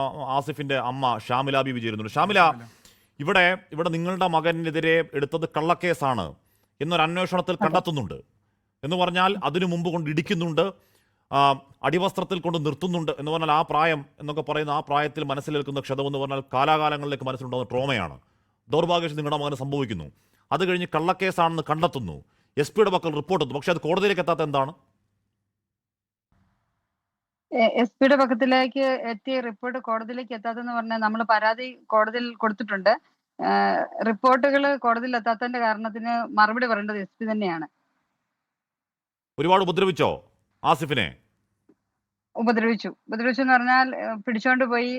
ആസിഫിന്റെ അമ്മ ഷാമില ബീവി ചേരുന്നുണ്ട്. ഷാമില, ഇവിടെ ഇവിടെ നിങ്ങളുടെ മകനെതിരെ എടുത്തത് കള്ളക്കേസാണ് എന്നൊരു അന്വേഷണത്തിൽ അതെ. കണ്ടെത്തുന്നുണ്ട്. എന്ന് പറഞ്ഞാൽ അതിനു മുമ്പ് കൊണ്ട് ഇടിക്കുന്നുണ്ട്, അടിവസ്ത്രത്തിൽ കൊണ്ട് നിർത്തുന്നുണ്ട് എന്ന് പറഞ്ഞാൽ ആ പ്രായം എന്നൊക്കെ പറയുന്ന ആ പ്രായത്തിൽ മനസ്സിലേൽക്കുന്ന ക്ഷതം എന്ന് പറഞ്ഞാൽ കാലാകാലങ്ങളിലേക്ക് മനസ്സിലുണ്ടാകുന്ന ട്രോമയാണ്. ദൗർഭാഗ്യവശാൽ നിങ്ങളുടെ മകന് സംഭവിക്കുന്നു. അത് കഴിഞ്ഞ് കള്ളക്കേസാണെന്ന് കണ്ടെത്തുന്നു, എസ് പിയുടെ പക്കൽ റിപ്പോർട്ട് എത്തുന്നു. പക്ഷെ അത് കോടതിയിലേക്ക് എത്താത്ത എന്താണ്? എസ് പിയുടെ പക്കത്തിലേക്ക് എത്തിയ റിപ്പോർട്ട് കോടതിയിലേക്ക് എത്താത്തെന്ന് പറഞ്ഞാൽ നമ്മൾ പരാതി കോടതിയിൽ കൊടുത്തിട്ടുണ്ട്. റിപ്പോർട്ടുകൾ കോടതിയിൽ എത്താത്തതിന്റെ കാരണത്തിന് മറുപടി പറയേണ്ടത് എസ് പി തന്നെയാണ്. ഒരുപാട് ഉപദ്രവിച്ചോ ആസിഫിനെ? ഉപദ്രവിച്ചു എന്ന് പറഞ്ഞാൽ പിടിച്ചോണ്ട് പോയി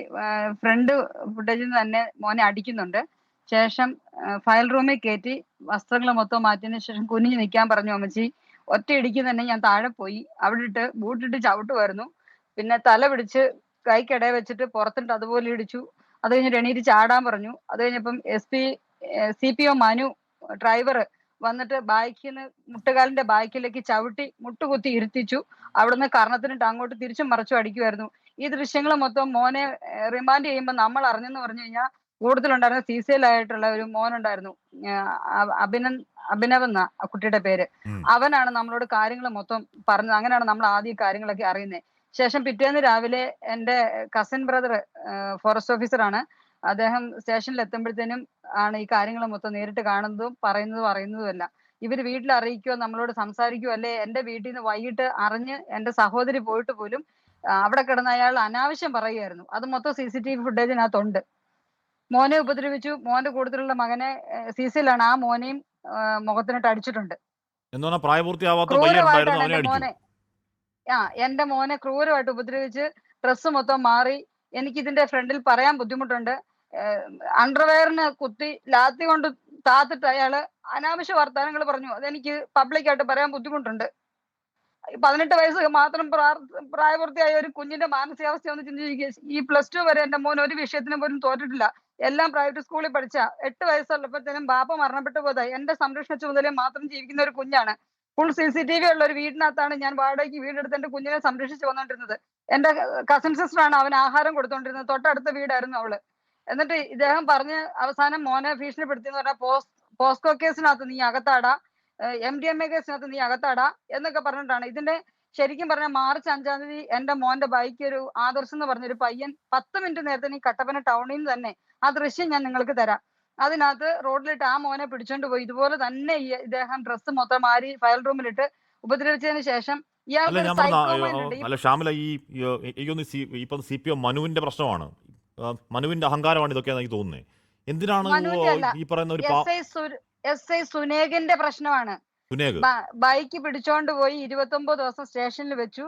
ഫ്രണ്ട് ഫുട്ടേജിൽ നിന്ന് തന്നെ മോനെ അടിക്കുന്നുണ്ട്. ശേഷം ഫയൽ റൂമിൽ കയറ്റി വസ്ത്രങ്ങൾ മൊത്തം മാറ്റിയതിനു ശേഷം കുനിഞ്ഞു നിൽക്കാൻ പറഞ്ഞു അമ്മച്ചി. ഒറ്റ ഇടിക്ക് തന്നെ ഞാൻ താഴെ പോയി. അവിടെ ഇട്ട് ബൂട്ടിട്ട് ചവിട്ടുമായിരുന്നു. പിന്നെ തല പിടിച്ച് കൈക്കിട വെച്ചിട്ട് പുറത്തിട്ട് അതുപോലെ ഇടിച്ചു. അത് കഴിഞ്ഞിട്ട് എണീറ്റ് ചാടാൻ പറഞ്ഞു. അത് കഴിഞ്ഞപ്പം CPO മനു ഡ്രൈവർ വന്നിട്ട് ബാക്കിന്ന് മുട്ടുകാലിന്റെ ബാക്കിലേക്ക് ചവിട്ടി മുട്ടുകുത്തി ഇരുത്തിച്ചു. അവിടുന്ന് കർണത്തിനിട്ട് അങ്ങോട്ട് തിരിച്ചും മറിച്ചും അടിക്കുമായിരുന്നു. ഈ ദൃശ്യങ്ങൾ മൊത്തം മോനെ റിമാൻഡ് ചെയ്യുമ്പോൾ നമ്മൾ അറിഞ്ഞെന്ന് പറഞ്ഞു കഴിഞ്ഞാൽ കൂടുതലുണ്ടായിരുന്ന CCL ആയിട്ടുള്ള ഒരു മോനുണ്ടായിരുന്നു, അഭിനവ് എന്ന ആ കുട്ടിയുടെ പേര്. അവനാണ് നമ്മളോട് കാര്യങ്ങൾ മൊത്തം പറഞ്ഞത്. അങ്ങനെയാണ് നമ്മൾ ആദ്യം കാര്യങ്ങളൊക്കെ അറിയുന്നത്. ശേഷം പിറ്റേന്ന് രാവിലെ എൻ്റെ കസിൻ ബ്രദർ ഫോറസ്റ്റ് ഓഫീസറാണ്. അദ്ദേഹം സ്റ്റേഷനിൽ എത്തുമ്പോഴത്തേനും ആണ് ഈ കാര്യങ്ങൾ മൊത്തം നേരിട്ട് കാണുന്നതും അറിയുന്നതുമല്ല. ഇവര് വീട്ടിൽ അറിയിക്കുകയോ നമ്മളോട് സംസാരിക്കുകയോ അല്ലെ എൻ്റെ വീട്ടിൽ നിന്ന് വൈകിട്ട് അറിഞ്ഞ് എൻ്റെ സഹോദരി പോയിട്ട് പോലും അവിടെ കിടന്ന് അയാൾ അനാവശ്യം പറയുമായിരുന്നു. അത് മൊത്തം CCTV ഫുട്ടേജിനകത്തുണ്ട്. മോനെ ഉപദ്രവിച്ചു. മോന്റെ കൂട്ടത്തിലുള്ള മകനെ CCലാണ്. ആ മോനെയും മുഖത്തിനിട്ട് അടിച്ചിട്ടുണ്ട്. ക്രൂരമായിട്ടാണ് എന്റെ മോനെ ക്രൂരമായിട്ട് ഉപദ്രവിച്ച് ഡ്രസ്സ് മൊത്തം മാറി. എനിക്കിതിന്റെ ഫ്രണ്ടിൽ പറയാൻ ബുദ്ധിമുട്ടുണ്ട്. അണ്ടർവെയറിന് കുത്തി ലാത്തി കൊണ്ട് താത്തിട്ട് അയാള് അനാവശ്യ വർത്തമാനങ്ങൾ പറഞ്ഞു. അതെനിക്ക് പബ്ലിക്കായിട്ട് പറയാൻ ബുദ്ധിമുട്ടുണ്ട്. 18 വയസ്സ് മാത്രം പ്രായപൂർത്തിയായ ഒരു കുഞ്ഞിന്റെ മാനസികാവസ്ഥ ഒന്ന് ചിന്തിക്കുക. ഈ +2 വരെ എന്റെ മോൻ ഒരു വിഷയത്തിന് പോലും തോറ്റിട്ടില്ല. എല്ലാം പ്രൈവറ്റ് സ്കൂളിൽ പഠിച്ച. 8 വയസ്സുള്ളപ്പോഴത്തേനും ബാപ്പ മരണപ്പെട്ടു പോയതായി. എന്റെ സംരക്ഷണ ചുമതലയിൽ മാത്രം ജീവിക്കുന്ന ഒരു കുഞ്ഞാണ്. ഫുൾ CCTV ഉള്ള ഒരു വീടിനകത്താണ് ഞാൻ വാടകയ്ക്ക് വീടെടുത്ത് എന്റെ കുഞ്ഞിനെ സംരക്ഷിച്ചു വന്നോണ്ടിരുന്നത്. എന്റെ കസിൻ സിസ്റ്ററാണ് അവന് ആഹാരം കൊടുത്തോണ്ടിരുന്നത്. തൊട്ടടുത്ത വീടായിരുന്നു അവള്. എന്നിട്ട് ഇദ്ദേഹം പറഞ്ഞ് അവസാനം മോനെ ഭീഷണിപ്പെടുത്തിയെന്ന് പറഞ്ഞാൽ പോസ്കോ കേസിനകത്ത് നീ അകത്താടാ, MDMA കേസിനകത്ത് നീ അകത്താടാ എന്നൊക്കെ പറഞ്ഞിട്ടാണ്. ഇതിന്റെ ശരിക്കും പറഞ്ഞാൽ മാർച്ച് 5-ാം തീയതി എന്റെ മോന്റെ ബൈക്ക് ഒരു ആദർശ് എന്ന് പറഞ്ഞൊരു പയ്യൻ 10 മിനിറ്റ് നേരത്തെ ഈ കട്ടപ്പന ടൗണിൽ നിന്ന് തന്നെ ആ ദൃശ്യം ഞാൻ നിങ്ങൾക്ക് തരാം. അതിനകത്ത് റോഡിലിട്ട് ആ മോനെ പിടിച്ചോണ്ട് പോയി ഇതുപോലെ തന്നെ ഇദ്ദേഹം ഡ്രസ്സ് മൊത്തം മാറി ഫയൽ റൂമിലിട്ട് ഉപദ്രവിച്ചതിന് ശേഷം ഇയാൾക്ക് സൈക്കോ മൈൻഡ് ഉണ്ട്. ഷാമില, CPO മനുവിന്റെ പ്രശ്നമാണ്, മനുവിന്റെ അഹങ്കാരമാണ് ഇതൊക്കെയാണ് എനിക്ക് തോന്നുന്നത്. എന്തിനാണ് ഈ പറയുന്ന ഒരു SI സുനേഗിന്റെ പ്രശ്നമാണ്. ബൈക്ക് പിടിച്ചോണ്ട് പോയി 29 ദിവസം സ്റ്റേഷനിൽ വെച്ചു.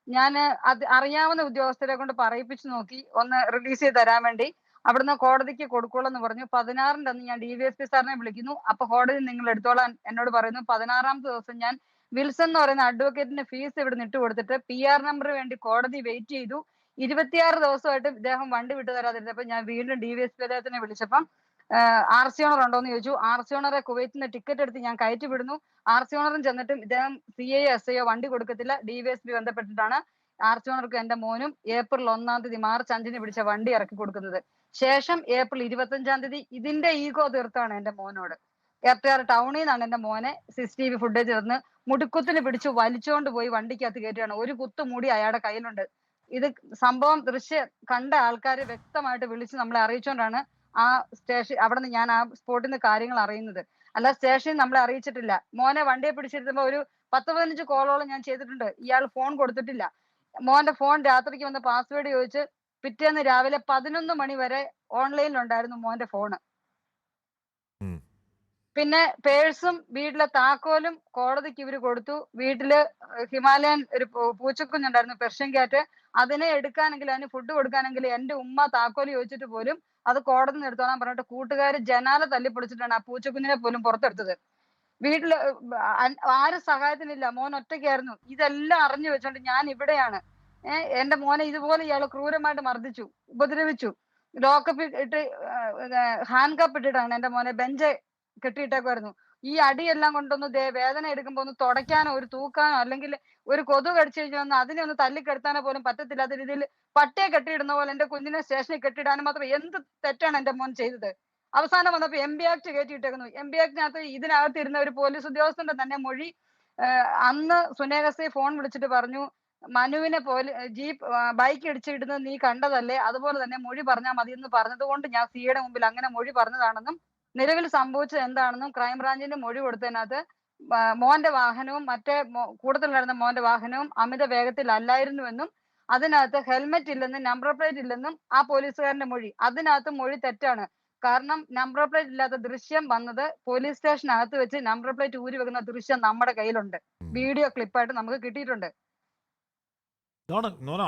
ഞാൻ അത് അറിയാവുന്ന ഉദ്യോഗസ്ഥരെ കൊണ്ട് പറയിപ്പിച്ചു നോക്കി ഒന്ന് റിലീസ് ചെയ്ത് തരാൻ വേണ്ടി. അവിടുന്ന് കോടതിക്ക് കൊടുക്കുള്ളൂ പറഞ്ഞു. 16-ന്റെ അന്ന് ഞാൻ DVSP സാറിനെ വിളിക്കുന്നു. അപ്പൊ കോടതി നിങ്ങൾ എടുത്തോളാൻ എന്നോട് പറയുന്നു. 16-ാമത്തെ ദിവസം ഞാൻ വിൽസൺ എന്ന് പറയുന്ന അഡ്വക്കേറ്റിന്റെ ഫീസ് ഇവിടെ ഇട്ട് കൊടുത്തിട്ട് PR നമ്പർ വേണ്ടി കോടതി വെയിറ്റ് ചെയ്തു. 26 ദിവസമായിട്ട് ഇദ്ദേഹം വണ്ടി വിട്ടു തരാതിരുന്നപ്പോ ഞാൻ വീണ്ടും DVSP അദ്ദേഹത്തിനെ വിളിച്ചപ്പം RC ഓണർ ഉണ്ടോ എന്ന് ചോദിച്ചു. RC ഓണറെ കുവൈറ്റിൽ നിന്ന് ടിക്കറ്റ് എടുത്ത് ഞാൻ കയറ്റി വിടുന്നു. RC ഓണറും ചെന്നിട്ടും ഇദ്ദേഹം CI SIയോ വണ്ടി കൊടുക്കത്തില്ല. DVSP ബന്ധപ്പെട്ടിട്ടാണ് RC ഓണർക്ക് എന്റെ മോനും ഏപ്രിൽ 1-ാം തീയതി മാർച്ച് 5-ന് പിടിച്ച വണ്ടി ഇറക്കി കൊടുക്കുന്നത്. ശേഷം ഏപ്രിൽ 25-ാം തീയതി ഇതിന്റെ ഈഗോ തീർത്താണ് എന്റെ മോനോട്. FTR ടൗണിൽ നിന്നാണ് എന്റെ മോനെ CCTV ഫുട്ടേജ് തന്ന് മുടുക്കുത്തിന് പിടിച്ച് വലിച്ചുകൊണ്ട് പോയി വണ്ടിക്കകത്ത് കയറ്റുകയാണ്. ഒരു കുത്തു മൂടി അയാളുടെ കയ്യിലുണ്ട്. ഇത് സംഭവം ദൃശ്യം കണ്ട ആൾക്കാര് വ്യക്തമായിട്ട് വിളിച്ച് നമ്മളെ അറിയിച്ചുകൊണ്ടാണ് ആ സ്റ്റേഷൻ അവിടെ നിന്ന് ഞാൻ ആ സ്പോട്ടിൽ നിന്ന് കാര്യങ്ങൾ അറിയുന്നത്. അല്ല സ്റ്റേഷനിൽ നമ്മളെ അറിയിച്ചിട്ടില്ല. മോനെ വണ്ടിയെ പിടിച്ചിരുത്തുമ്പോ ഒരു 10-15 കോളോളം ഞാൻ ചെയ്തിട്ടുണ്ട്. ഇയാൾ ഫോൺ കൊടുത്തിട്ടില്ല. മോന്റെ ഫോൺ രാത്രിക്ക് വന്ന് പാസ്വേഡ് ചോദിച്ച് പിറ്റേന്ന് രാവിലെ 11 മണി വരെ ഓൺലൈനിലുണ്ടായിരുന്നു മോന്റെ ഫോണ്. പിന്നെ പേഴ്സും വീട്ടിലെ താക്കോലും കോടതിക്ക് ഇവര് കൊടുത്തു. വീട്ടില് ഹിമാലയൻ ഒരു പൂച്ചക്കുഞ്ഞുണ്ടായിരുന്നു, പെർഷ്യൻ ക്യാറ്റ്. അതിനെ എടുക്കാനെങ്കിൽ അതിന് ഫുഡ് കൊടുക്കാനെങ്കിൽ എന്റെ ഉമ്മ താക്കോല് ചോദിച്ചിട്ട് പോലും അത് കോടതി നിന്ന് എടുത്തോളാൻ പറഞ്ഞിട്ട് കൂട്ടുകാര് ജനാല തല്ലിപ്പൊളിച്ചിട്ടാണ് ആ പൂച്ചക്കുഞ്ഞിനെ പോലും പുറത്തെടുത്തത്. വീട്ടില് ആരും സഹായത്തിനില്ല. മോൻ ഒറ്റയ്ക്കായിരുന്നു. ഇതെല്ലാം അറിഞ്ഞു വെച്ചോണ്ട് ഞാൻ ഇവിടെയാണ്. എന്റെ മോനെ ഇതുപോലെ ഇയാള് ക്രൂരമായിട്ട് മർദ്ദിച്ചു, ഉപദ്രവിച്ചു. ലോക്കപ്പ് ഇട്ട് ഹാൻഡ് കപ്പ് ഇട്ടിട്ടാണ് എന്റെ മോനെ ബെഞ്ച് കെട്ടിയിട്ടേക്കുമായിരുന്നു. ഈ അടിയെല്ലാം കൊണ്ടൊന്ന് വേദന എടുക്കുമ്പോ ഒന്ന് തുടയ്ക്കാനോ ഒരു തൂക്കാനോ അല്ലെങ്കിൽ ഒരു കൊതു കടിച്ചു കഴിഞ്ഞാൽ അതിനെ ഒന്ന് തല്ലിക്കെടുത്താനോ പോലും പറ്റത്തില്ലാത്ത രീതിയിൽ പട്ടിയെ കെട്ടിയിടുന്ന പോലെ എന്റെ കുഞ്ഞിനെ സ്റ്റേഷനിൽ കെട്ടിയിടാനും മാത്രം എന്ത് തെറ്റാണ് എന്റെ മോൻ ചെയ്തത്. അവസാനം വന്നപ്പോ MB ആക്ട് കയറ്റിയിട്ടേക്കുന്നു. MB ആക്ടിനകത്ത് ഇതിനകത്ത് ഇരുന്ന ഒരു പോലീസ് ഉദ്യോഗസ്ഥന്റെ തന്നെ മൊഴി, അന്ന് സുനേഹസെ ഫോൺ വിളിച്ചിട്ട് പറഞ്ഞു, മനുവിനെ ബൈക്ക് ഇടിച്ചിടുന്നത് നീ കണ്ടതല്ലേ, അതുപോലെ തന്നെ മൊഴി പറഞ്ഞാൽ മതി എന്ന് പറഞ്ഞതുകൊണ്ട് ഞാൻ സിയുടെ മുമ്പിൽ അങ്ങനെ മൊഴി പറഞ്ഞതാണെന്നും നിലവിൽ സംഭവിച്ചത് എന്താണെന്നും ക്രൈംബ്രാഞ്ചിന്റെ മൊഴി കൊടുത്തതിനകത്ത് മോന്റെ വാഹനവും മറ്റേ കൂടുതലുണ്ടായിരുന്ന മോന്റെ വാഹനവും അമിത വേഗത്തിൽ അല്ലായിരുന്നുവെന്നും അതിനകത്ത് ഹെൽമെറ്റ് ഇല്ലെന്നും നമ്പർ പ്ലേറ്റ് ഇല്ലെന്നും ആ പോലീസുകാരന്റെ മൊഴി, അതിനകത്ത് മൊഴി തെറ്റാണ്. കാരണം നമ്പർ പ്ലേറ്റ് ഇല്ലാത്ത ദൃശ്യം വന്നത് പോലീസ് സ്റ്റേഷനകത്ത് വെച്ച് നമ്പർ പ്ലേറ്റ് ഊരി വെക്കുന്ന ദൃശ്യം നമ്മുടെ കയ്യിലുണ്ട്, വീഡിയോ ക്ലിപ്പായിട്ട് നമുക്ക് കിട്ടിയിട്ടുണ്ട്.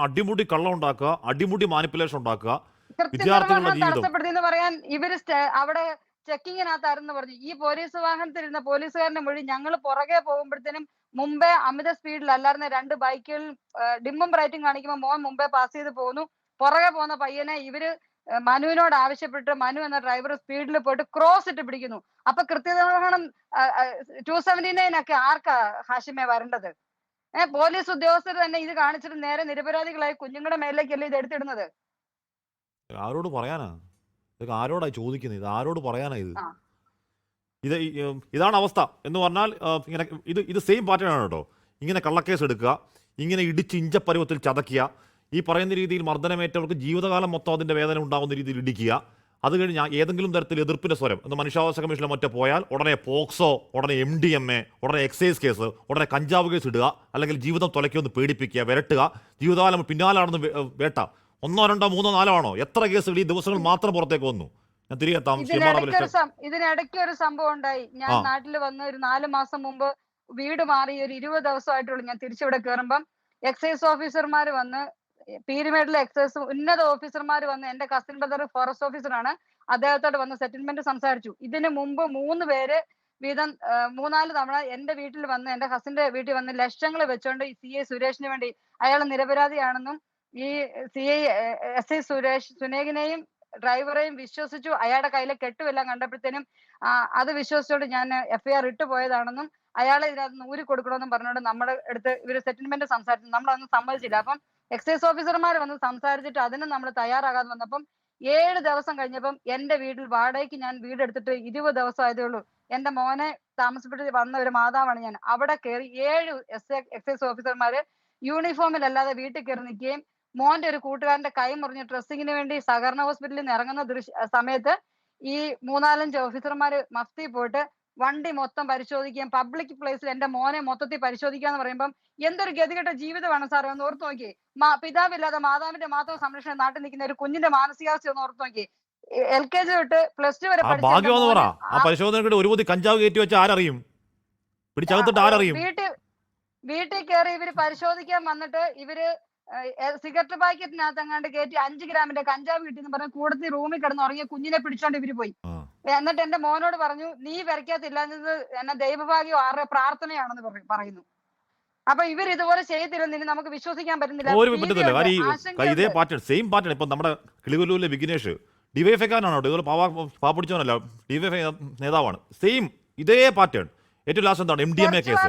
അടിമുടി കള്ളം ഉണ്ടാക്കുക, അടിമുടി മാനിപ്പുലേഷൻ ഉണ്ടാക്കുക, തടസ്സപ്പെടുത്തി എന്ന് പറയാൻ ഇവര് അവിടെ ചെക്കിങ്ങിനകത്തായിരുന്നു പറഞ്ഞു. ഈ പോലീസ് വാഹനത്തിലിരുന്ന പോലീസുകാരന്റെ മൊഴി, ഞങ്ങൾ പുറകെ പോകുമ്പോഴത്തേനും മുമ്പേ അമിത സ്പീഡിലല്ലായിരുന്ന 2 ബൈക്കുകൾ ഡിമ്മും ബ്രൈറ്റും കാണിക്കുമ്പോൾ മോൻ മുമ്പേ പാസ് ചെയ്ത് പോകുന്നു. പുറകെ പോകുന്ന പയ്യനെ ഇവര് മനുവിനോട് ആവശ്യപ്പെട്ട് മനു എന്ന ഡ്രൈവർ സ്പീഡിൽ പോയിട്ട് ക്രോസ് ഇട്ട് പിടിക്കുന്നു. അപ്പൊ കൃത്യനിർവഹണം 279 ഒക്കെ ആർക്കാ ഹാഷിമെ വരേണ്ടത്? പോലീസ് ഉദ്യോഗസ്ഥർ തന്നെ ഇത് കാണിച്ചിട്ട് നേരെ നിരപരാധികളായി കുഞ്ഞുങ്ങളുടെ മേലേക്കല്ലേ ഇത് എടുത്തിടുന്നത്. ആരോട് പറയാനാ ഇതൊക്കെ? ആരോടാ ചോദിക്കുന്നത്? ഇത് ആരോട് പറയാനാ? ഇതാണ് അവസ്ഥ എന്ന് പറഞ്ഞാൽ ഇങ്ങനെ ഇത് സെയിം പാറ്റേൺ ആണ് കേട്ടോ. ഇങ്ങനെ കള്ളക്കേസ് എടുക്കുക, ഇങ്ങനെ ഇടിച്ച് ഇഞ്ചപ്പരുവത്തിൽ ചതക്കുക, ഈ പറയുന്ന രീതിയിൽ മർദ്ദനമേറ്റവർക്ക് ജീവിതകാലം മൊത്തം അതിൻ്റെ വേദന ഉണ്ടാകുന്ന രീതിയിൽ ഇടിക്കുക. അത് കഴിഞ്ഞ് ഏതെങ്കിലും തരത്തിൽ എതിർപ്പിൻ്റെ സ്വരം എന്ന് മനുഷ്യാവകാശ കമ്മീഷനിൽ മറ്റോ പോയാൽ ഉടനെ പോക്സോ, ഉടനെ MDMA, ഉടനെ എക്സൈസ് കേസ്, ഉടനെ കഞ്ചാവ് കേസ് ഇടുക, അല്ലെങ്കിൽ ജീവിതം തുലയ്ക്കൊന്ന് പേടിപ്പിക്കുക, വിരട്ടുക, ജീവിതകാലം പിന്നാലാണെന്ന് വേട്ട. 1, 2, 3, 4 ആണോ? എത്ര കേസുകൾ ഈ ദിവസങ്ങൾ മാത്രം പുറത്തേക്ക് വന്നു? ഞാൻ തിരികെ ഇതിനിടയ്ക്ക് ഒരു സംഭവം ഉണ്ടായി. ഞാൻ നാട്ടിൽ വന്ന് ഒരു 4 മാസം മുമ്പ് വീട് മാറി ഒരു 20 ദിവസമായിട്ടുള്ളൂ. ഞാൻ തിരിച്ചിവിടെ കയറുമ്പം എക്സൈസ് ഓഫീസർമാർ വന്ന്, പീരുമേഡിലെ എക്സൈസ് ഉന്നത ഓഫീസർമാർ വന്ന്, എന്റെ കസിൻ ബ്രദർ ഫോറസ്റ്റ് ഓഫീസറാണ്, അദ്ദേഹത്തോട് വന്ന് സെറ്റിൽമെന്റ് സംസാരിച്ചു. ഇതിനു മുമ്പ് 3 പേര് വീതം 3-4 തവണ എന്റെ വീട്ടിൽ വന്ന്, എന്റെ കസിന്റെ വീട്ടിൽ വന്ന് ലക്ഷങ്ങൾ വെച്ചോണ്ട് ഈ CI സുരേഷിന് വേണ്ടി, അയാൾ നിരപരാധിയാണെന്നും ഈ CI SI സുനേഹിനെയും ഡ്രൈവറെയും വിശ്വസിച്ചു, അയാളുടെ കയ്യിലെ കെട്ടുമെല്ലാം കണ്ടപ്പോഴത്തേനും അത് വിശ്വസിച്ചോണ്ട് ഞാൻ FIR ഇട്ടു പോയതാണെന്നും അയാളെ ഇതിനകത്ത് ഊരി കൊടുക്കണമെന്നും പറഞ്ഞുകൊണ്ട് നമ്മുടെ അടുത്ത് ഇവര് സെറ്റിൽമെന്റ് സംസാരിച്ചു. നമ്മളതൊന്നും സമ്മതിച്ചില്ല. അപ്പം എക്സൈസ് ഓഫീസർമാർ വന്ന് സംസാരിച്ചിട്ട് അതിനും നമ്മൾ തയ്യാറാകാതെ വന്നപ്പം 7 ദിവസം കഴിഞ്ഞപ്പം എന്റെ വീട്ടിൽ വാടകയ്ക്ക് ഞാൻ വീടെടുത്തിട്ട് 20 ദിവസം ആയതേ ഉള്ളൂ. എന്റെ മോനെ താമസിപ്പിട്ട് വന്ന ഒരു മാതാവാണ് ഞാൻ. അവിടെ കയറി 7 എക്സൈസ് ഓഫീസർമാര് യൂണിഫോമിലല്ലാതെ വീട്ടിൽ കയറി നിൽക്കുകയും മോന്റെ ഒരു കൂട്ടുകാരന്റെ കൈ മുറിഞ്ഞ് ഡ്രസ്സിങ്ങിന് വേണ്ടി സഹകരണ ഹോസ്പിറ്റലിൽ നിന്ന് ഇറങ്ങുന്ന സമയത്ത് ഈ 3-4 ഓഫീസർമാര് മഫ്തി പോയിട്ട് വണ്ടി മൊത്തം പരിശോധിക്കുകയും പബ്ലിക് പ്ലേസിൽ എന്റെ മോനെ മൊത്തത്തിൽ പരിശോധിക്കാന്ന് പറയുമ്പം എന്തൊരു ഗതികെട്ട ജീവിതമാണ് സാറേ ഒന്ന് ഓർത്ത് നോക്കി. പിതാവില്ലാതെ മാതാവിന്റെ മാത്രം സംരക്ഷണം നാട്ടിൽ നിൽക്കുന്ന ഒരു കുഞ്ഞിന്റെ മാനസികാവസ്ഥ ഒന്ന് ഓർത്ത് നോക്കി. LKG തൊട്ട് +2 വരെ വീട്ടിൽ കയറി ഇവര് പരിശോധിക്കാൻ വന്നിട്ട് ഇവര് സിഗരറ്റ് പാക്കറ്റിനകത്ത് എങ്ങാണ്ട് കയറ്റി 5 ഗ്രാമിന്റെ കഞ്ചാവ് കിട്ടിയെന്ന് പറഞ്ഞ് കൂടത്തി റൂമിൽ കിടന്ന് ഉറങ്ങിയ കുഞ്ഞിനെ പിടിച്ചോണ്ട് ഇവര് പോയി. എന്നിട്ട് എന്റെ മോനോട് പറഞ്ഞു, നീ വരയ്ക്കത്തില്ലാഞ്ഞത് എന്നെ ദൈവഭാഗ്യം ആരുടെ പ്രാർത്ഥനയാണെന്ന് പറയുന്നു. അപ്പൊ ഇവർ ഇതുപോലെ ചെയ്തിരുന്നില്ല, നമുക്ക് വിശ്വസിക്കാൻ പറ്റുന്നില്ല. ഇതേ പാറ്റേൺ, സെയിം പാറ്റേൺ. ഇപ്പൊ നമ്മുടെ കിളികൊല്ലൂരിലെ വിഘ്നേഷ് ഡിവൈഎഫ്ഐക്കാരനാണോ? ഇതുപോലെ പാപ്പിടിച്ചവനല്ല, ഡിവൈഎഫ്ഐ നേതാവാണ്. സെയിം ഇതേ പാറ്റേൺ. ഏറ്റവും ലാസ്റ്റ് എന്താണ്? MDMA case.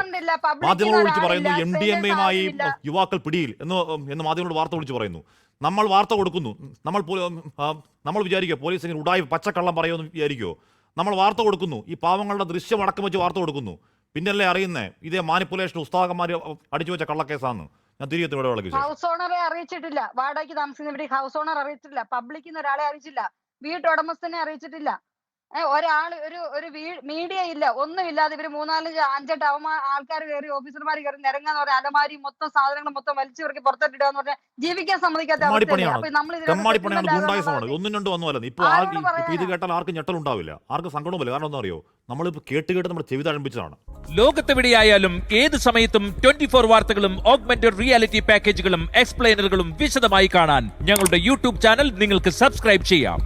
മാധ്യമങ്ങൾ വിളിച്ച് പറയുന്നു MDMAയുമായി യുവാക്കൾ പിടിയിൽ എന്ന് മാധ്യമങ്ങളോട് വാർത്ത വിളിച്ച് പറയുന്നു. നമ്മൾ വാർത്ത കൊടുക്കുന്നു. നമ്മൾ വിചാരിക്കുക പോലീസ് ഇങ്ങനെ ഉടായി പച്ചക്കള്ളം പറയുമെന്ന് വിചാരിക്കുമോ? നമ്മൾ വാർത്ത കൊടുക്കുന്നു, ഈ പാവങ്ങളുടെ ദൃശ്യം അടക്കം വെച്ച് വാർത്ത കൊടുക്കുന്നു. പിന്നല്ലേ അറിയുന്നേ ഇതേ മാനിപ്പുലേഷൻ ഉസ്താദന്മാർ അടിച്ചു വെച്ച കള്ളക്കേസാന്ന്. ഞാൻ തിരികെ ഹൗസ് ഓണറെ അറിയിച്ചിട്ടില്ല, വാടകയ്ക്ക് താമസിക്കുന്ന ഹൗസ് ഓണർ അറിയിച്ചിട്ടില്ല, പബ്ലിക്കിൽ ഒരാളെ അറിയിച്ചില്ല, വീട്ടുടമസ്ഥനെ അറിയിച്ചിട്ടില്ല. ഒരാള് ഒരു മീഡിയ ഇല്ല, ഒന്നുമില്ലാതെ ഇവര് 3-4-5 ആൾക്കാർ കയറി, ഓഫീസർമാർ കയറി നിരങ്ങാന്ന് പറഞ്ഞാൽ അലമാരി മൊത്തം സാധനങ്ങൾ മൊത്തം വലിച്ചു ഇറക്കി പുറത്തിട്ടിടുക എന്ന് പറഞ്ഞാൽ ജീവിക്കാൻ സമ്മതിക്കാത്ത ഇത് കേട്ടാൽ ആർക്കും ഞെട്ടലുണ്ടാവില്ല, ആർക്കും സങ്കടമില്ല. കാരണം എന്താ അറിയോ? നമ്മളിപ്പോ കേട്ട് നമ്മുടെ ചെവി തഴമ്പിച്ചതാണ്. ലോകത്തെവിടെയായാലും ഏത് സമയത്തും 24 വാർത്തകളും ഓഗ്മെന്റഡ് റിയാലിറ്റി പാക്കേജുകളും എക്സ്പ്ലെയിനറുകളും വിശദമായി കാണാൻ ഞങ്ങളുടെ YouTube ചാനൽ നിങ്ങൾക്ക് സബ്സ്ക്രൈബ് ചെയ്യാം.